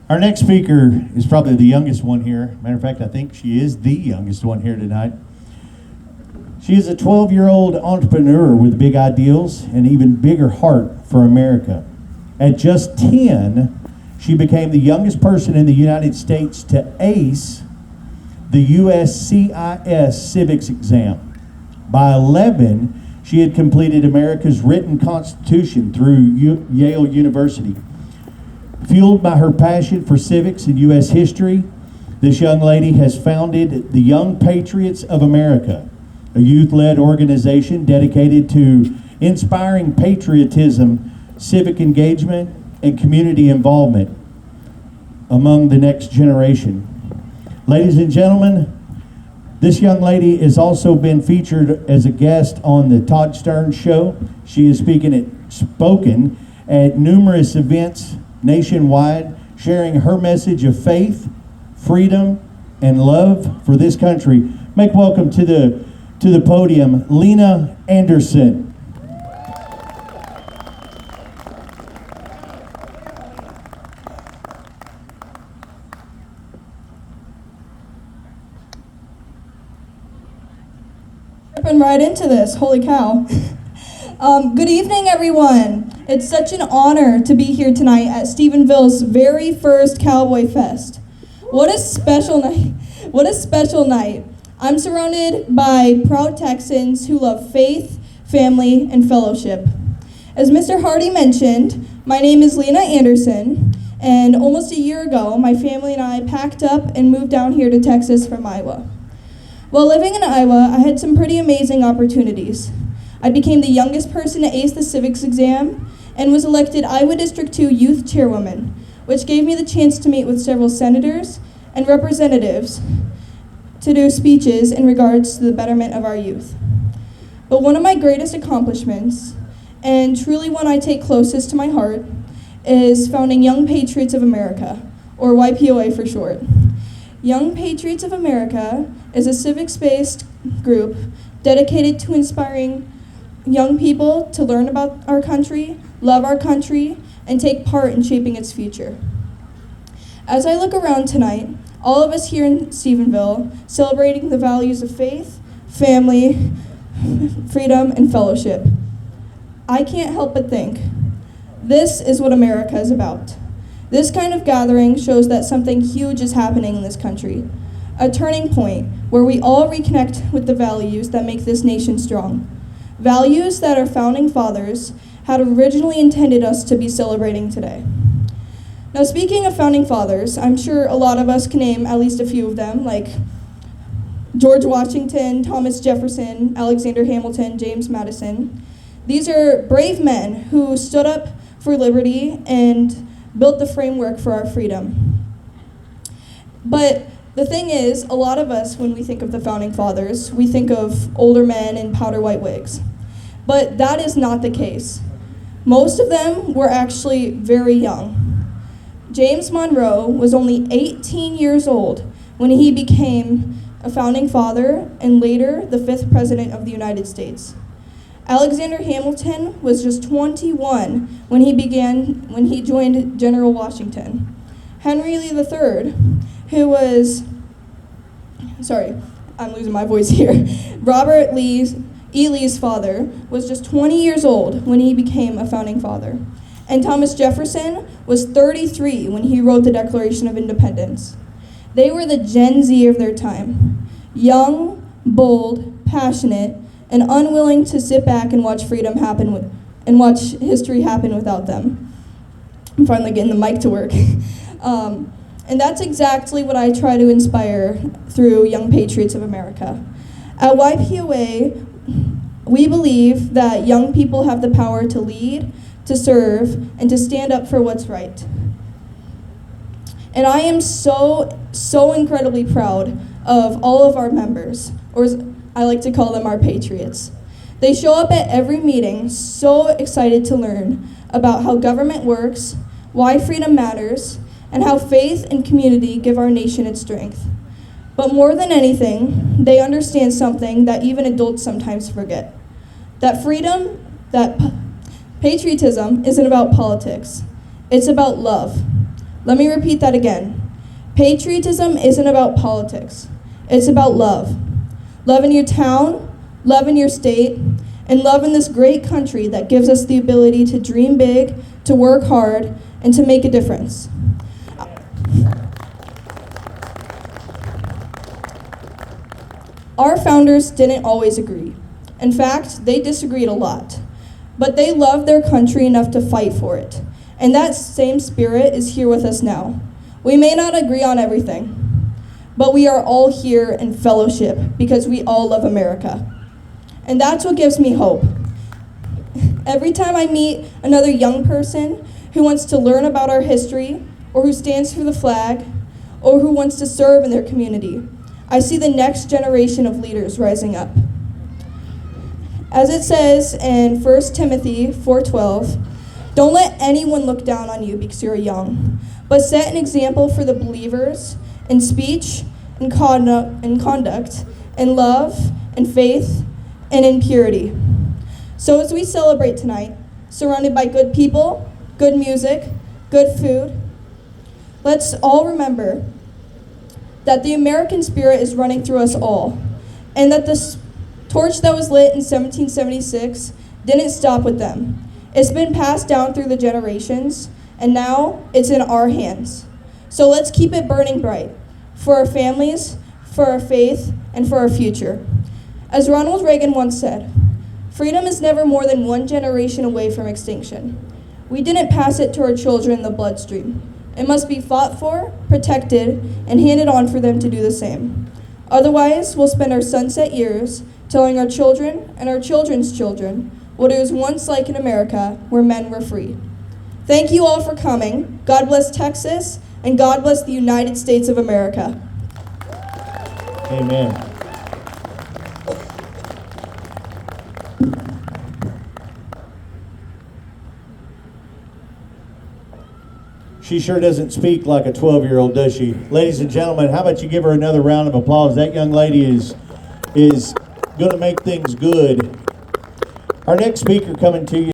Our next speaker is probably the youngest one here. Matter of fact, I think she is the youngest one here tonight. She is a 12-year-old entrepreneur with big ideals and even bigger heart for America. At just 10, she became the youngest person in the United States to ace the USCIS civics exam. By 11, she had completed America's written constitution through Yale University. Fueled by her passion for civics and U.S. history, this young lady has founded the Young Patriots of America, a youth-led organization dedicated to inspiring patriotism, civic engagement, and community involvement among the next generation. Ladies and gentlemen, this young lady has also been featured as a guest on the Todd Stern Show. She has spoken at numerous events nationwide, sharing her message of faith, freedom, and love for this country. Make welcome to the podium, Lena Anderson. Jumping right into this, holy cow. Good evening, everyone. It's such an honor to be here tonight at Stephenville's very first Cowboy Fest. What a special night. What a special night. I'm surrounded by proud Texans who love faith, family, and fellowship. As Mr. Hardy mentioned, my name is Lena Anderson, and almost a year ago, my family and I packed up and moved down here to Texas from Iowa. While living in Iowa, I had some pretty amazing opportunities. I became the youngest person to ace the civics exam and was elected Iowa District 2 Youth Chairwoman, which gave me the chance to meet with several senators and representatives to do speeches in regards to the betterment of our youth. But one of my greatest accomplishments, and truly one I take closest to my heart, is founding Young Patriots of America, or YPOA for short. Young Patriots of America is a civics-based group dedicated to inspiring young people to learn about our country, love our country, and take part in shaping its future. As I look around tonight, all of us here in Stephenville celebrating the values of faith, family, freedom, and fellowship, I can't help but think, this is what America is about. This kind of gathering shows that something huge is happening in this country, a turning point where we all reconnect with the values that make this nation strong. Values that our founding fathers had originally intended us to be celebrating today. Now, speaking of founding fathers, I'm sure a lot of us can name at least a few of them, like George Washington, Thomas Jefferson, Alexander Hamilton, James Madison. These are brave men who stood up for liberty and built the framework for our freedom. But the thing is, a lot of us, when we think of the founding fathers, we think of older men in powder white wigs. But that is not the case. Most of them were actually very young. James Monroe was only 18 years old when he became a founding father and later the 5th president of the United States. Alexander Hamilton was just 21 when he joined General Washington. Henry Lee III, who was, I'm losing my voice here. Robert E. Lee's father was just 20 years old when he became a founding father. And Thomas Jefferson was 33 when he wrote the Declaration of Independence. They were the Gen Z of their time. Young, bold, passionate, and unwilling to sit back and watch watch history happen without them. I'm finally getting the mic to work. And that's exactly what I try to inspire through Young Patriots of America. At YPOA, we believe that young people have the power to lead, to serve, and to stand up for what's right. And I am so incredibly proud of all of our members, or as I like to call them, our patriots. They show up at every meeting so excited to learn about how government works, why freedom matters, and how faith and community give our nation its strength. But more than anything, they understand something that even adults sometimes forget. That freedom, that patriotism isn't about politics. It's about love. Let me repeat that again. Patriotism isn't about politics. It's about love. Love in your town, love in your state, and love in this great country that gives us the ability to dream big, to work hard, and to make a difference. Our founders didn't always agree. In fact, they disagreed a lot. But they loved their country enough to fight for it. And that same spirit is here with us now. We may not agree on everything, but we are all here in fellowship because we all love America. And that's what gives me hope. Every time I meet another young person who wants to learn about our history, or who stands for the flag, or who wants to serve in their community, I see the next generation of leaders rising up. As it says in 1 Timothy 4:12, don't let anyone look down on you because you're young, but set an example for the believers in speech, in conduct, in love, in faith, and in purity. So as we celebrate tonight, surrounded by good people, good music, good food, let's all remember that the American spirit is running through us all, and that the torch that was lit in 1776 didn't stop with them. It's been passed down through the generations, and now it's in our hands. So let's keep it burning bright for our families, for our faith, and for our future. As Ronald Reagan once said, freedom is never more than one generation away from extinction. We didn't pass it to our children in the bloodstream. It must be fought for, protected, and handed on for them to do the same. Otherwise, we'll spend our sunset years telling our children and our children's children what it was once like in America, where men were free. Thank you all for coming. God bless Texas, and God bless the United States of America. Amen. She sure doesn't speak like a 12-year-old, does she? Ladies and gentlemen, how about you give her another round of applause? That young lady is going to make things good. Our next speaker coming to you